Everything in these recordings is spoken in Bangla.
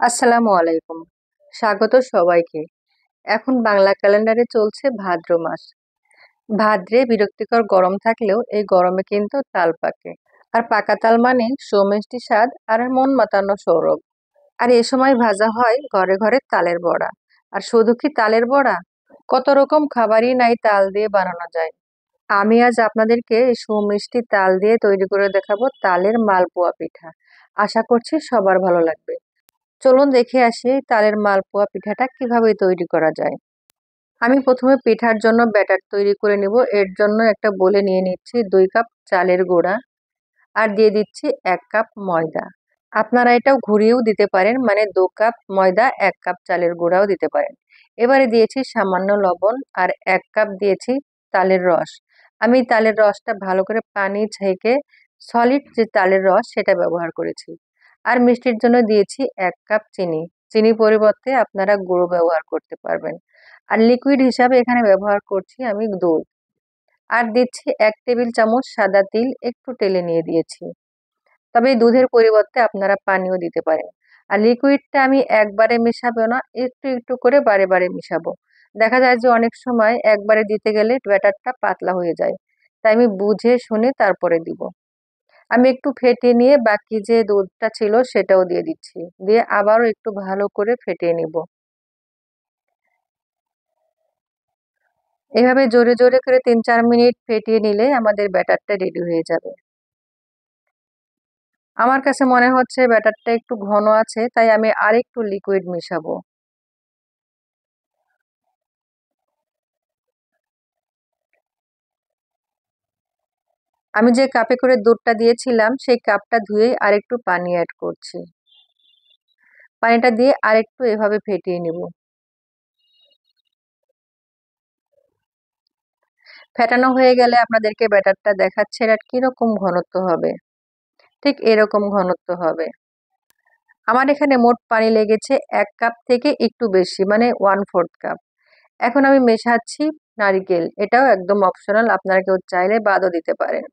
আসসালামু আলাইকুম। স্বাগত সবাইকে। এখন বাংলা ক্যালেন্ডারে চলছে ভাদ্র মাস। ভাদ্রে বিরক্তিকর গরম থাকলেও এই গরমে কিন্তু তাল পাকে। আর পাকা তাল মানে সমিষ্টি স্বাদ আর মন মাতানো সৌরভ। আর এ সময় ভাজা হয় ঘরে ঘরে তালের বড়া। আর শুধু কি তালের বড়া, কত রকম খাবারই নাই তাল দিয়ে বানানো যায়। আমি আজ আপনাদেরকে এই সুমিষ্টি তাল দিয়ে তৈরি করে দেখাবো তালের মালপোয়া পিঠা। আশা করছি সবার ভালো লাগবে। চলুন দেখে আসি এই তালের মালপোয়া পিঠাটা কিভাবে তৈরি করা যায়। আমি প্রথমে পিঠার জন্য ব্যাটার তৈরি করে নিব। এর জন্য একটা বলে নিয়ে নিচ্ছি 2 কাপ চালের গুঁড়া আর দিয়ে দিচ্ছি 1 কাপ ময়দা। আপনারা এটাও ঘুরিয়েও দিতে পারেন, মানে 2 কাপ ময়দা 1 কাপ চালের গুঁড়াও দিতে পারেন। এবারে দিয়েছি সামান্য লবণ আর 1 কাপ দিয়েছি তালের রস। আমি তালের রসটা ভালো করে পানি ছেঁকে সলিড যে তালের রস সেটা ব্যবহার করেছি। আর মিষ্টির জন্য দিয়েছি 1 কাপ চিনি। চিনি পরিবর্তে আপনারা গুঁড়ো ব্যবহার করতে পারবেন। আর লিকুইড হিসাবে এখানে ব্যবহার করছি আমি দুধ। আর দিচ্ছি 1 টেবিল চামচ সাদা তিল, একটু টেলে নিয়ে দিয়েছি। তবে এই দুধের পরিবর্তে আপনারা পানিও দিতে পারেন। আর লিকুইডটা আমি একবারে মেশাবো না, একটু একটু করে বারে বারে মিশাবো। দেখা যায় যে অনেক সময় একবারে দিতে গেলে ব্যাটারটা পাতলা হয়ে যায়, তাই আমি বুঝে শুনে তারপরে দিব। আমি একটু ফেটিয়ে নিয়ে বাকি যে দুধটা ছিল সেটাও দিয়ে দিচ্ছি, দিয়ে আবারও একটু ভালো করে ফেটিয়ে নিব। এভাবে জোরে জোরে করে 3-4 মিনিট ফেটিয়ে নিলে আমাদের ব্যাটারটা রেডি হয়ে যাবে। আমার কাছে মনে হচ্ছে ব্যাটারটা একটু ঘন আছে, তাই আমি আরেকটু লিকুইড মিশাবো। আমি যে কাপে করে দুধটা দিয়েছিলাম সেই কাপটা ধুয়ে আরেকটু পানি অ্যাড করছি। পানিটা দিয়ে আরেকটু এভাবে ফেটিয়ে নিব। ফেটানো হয়ে গেলে আপনাদেরকে ব্যাটারটা দেখাচ্ছে এটা কিরকম ঘনত্ব হবে। ঠিক এরকম ঘনত্ব হবে। আমার এখানে মোট পানি লেগেছে 1 কাপ থেকে একটু বেশি, মানে 1/4 কাপ। এখন আমি মেশাচ্ছি নারকেল। এটাও একদম অপশনাল, আপনারা কেউ চাইলে বাদও দিতে পারেন।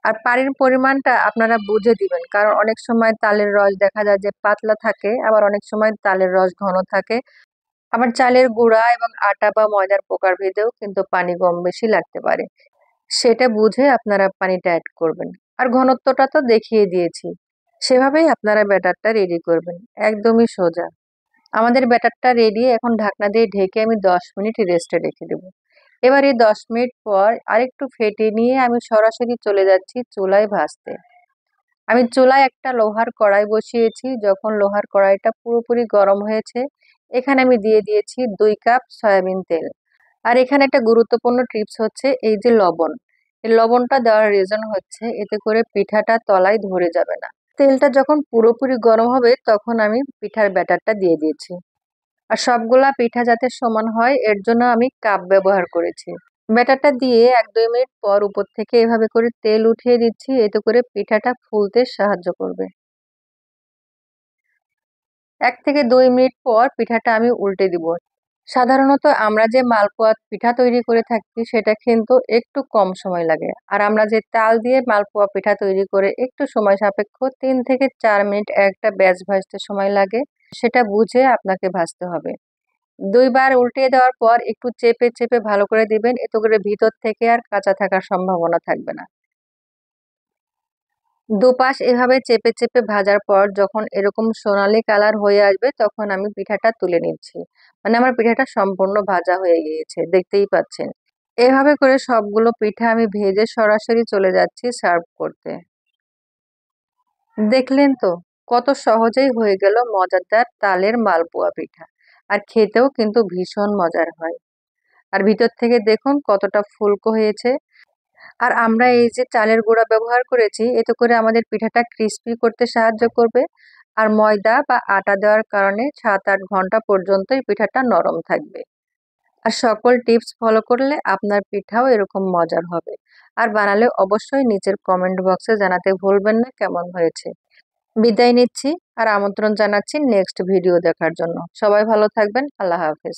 আর পানির পরিমাণটা আপনারা বুঝে দিবেন, কারণ অনেক সময় তালের রস দেখা যায় যে পাতলা থাকে, আবার অনেক সময় তালের রস ঘন থাকে। আবার চালের গুঁড়া এবং আটা বা ময়দার প্রকারভেদেও কিন্তু পানি কম বেশি লাগতে পারে। সেটা বুঝে আপনারা পানিটা অ্যাড করবেন। আর ঘনত্বটা তো দেখিয়ে দিয়েছি, সেভাবেই আপনারা ব্যাটারটা রেডি করবেন। একদমই সোজা। আমাদের ব্যাটারটা রেডি। এখন ঢাকনা দিয়ে ঢেকে আমি 10 মিনিট রেস্টে রেখে দেবো। এবার এই 10 মিনিট পর আরেকটু ফেটে নিয়ে আমি সরাসরি চলে যাচ্ছি চুলায় ভাজতে। আমি চুলায় একটা লোহার কড়াই বসিয়েছি। যখন লোহার কড়াইটা পুরোপুরি গরম হয়েছে, এখানে আমি দিয়ে দিয়েছি 2 কাপ সয়াবিন তেল। আর এখানে একটা গুরুত্বপূর্ণ টিপস হচ্ছে এই যে লবণ। এই লবণটা দেওয়ার রিজন হচ্ছে এতে করে পিঠাটা তলায় ধরে যাবে না। তেলটা যখন পুরোপুরি গরম হবে তখন আমি পিঠার ব্যাটারটা দিয়ে দিয়েছি। আর সবগুলা পিঠা যাতে সমান হয় এর জন্য আমি কাপ ব্যবহার করেছি। ব্যাটারটা দিয়ে 1-2 মিনিট পর উপর থেকে এভাবে করে তেল উঠিয়ে দিচ্ছি, এতে করে পিঠাটা ফুলতে সাহায্য করবে। 1 থেকে 2 মিনিট পর পিঠাটা আমি উল্টে দিব। সাধারণত আমরা যে মালপোয়া পিঠা তৈরি করে থাকি সেটা কিন্তু একটু কম সময় লাগে, আর আমরা যে তাল দিয়ে মালপোয়া পিঠা তৈরি করে একটু সময় সাপেক্ষ 3 থেকে 4 মিনিট একটা ব্যাচ ভাজতে সময় লাগে। সেটা বুঝে আপনাকে ভাজতে হবে। 2 বার উল্টিয়ে দেওয়ার পর একটু চেপে চেপে ভালো করে দিবেন, এতে করে ভিতর থেকে আর কাঁচা থাকার সম্ভাবনা থাকবে না। দুপাশ এভাবে চেপে চেপে ভাজার পর যখন এরকম সোনালী কালার হয়ে আসবে তখন আমি পিঠাটা তুলে নিচ্ছি। মানে আমার পিঠাটা সম্পূর্ণ ভাজা হয়ে গিয়েছে, দেখতেই পাচ্ছেন। এভাবে করে সবগুলো পিঠা আমি ভেজে সরাসরি চলে যাচ্ছি সার্ভ করতে। দেখলেন তো, কত সহজেই হয়ে গেল মজাদার তালের মালপোয়া পিঠা। আর খেতেও কিন্তু ভীষণ মজার হয়। আর ভিতর থেকে দেখুন কতটা ফুলকো হয়েছে। আর আমরা এই যে চালের গুঁড়া ব্যবহার করেছি এতে করে আমাদের পিঠাটা ক্রিস্পি করতে সাহায্য করবে। আর ময়দা বা আটা দেওয়ার কারণে 7-8 ঘন্টা পর্যন্ত এই পিঠাটা নরম থাকবে। আর সকল টিপস ফলো করলে আপনার পিঠাও এরকম মজার হবে। আর বানালে অবশ্যই নিচের কমেন্ট বক্সে জানাতে ভুলবেন না কেমন হয়েছে। বিদায় নিচ্ছি। আর আমন্ত্রণ জানাচ্ছি নেক্সট ভিডিও দেখার জন্য। সবাই ভালো থাকবেন। আল্লাহ হাফেজ।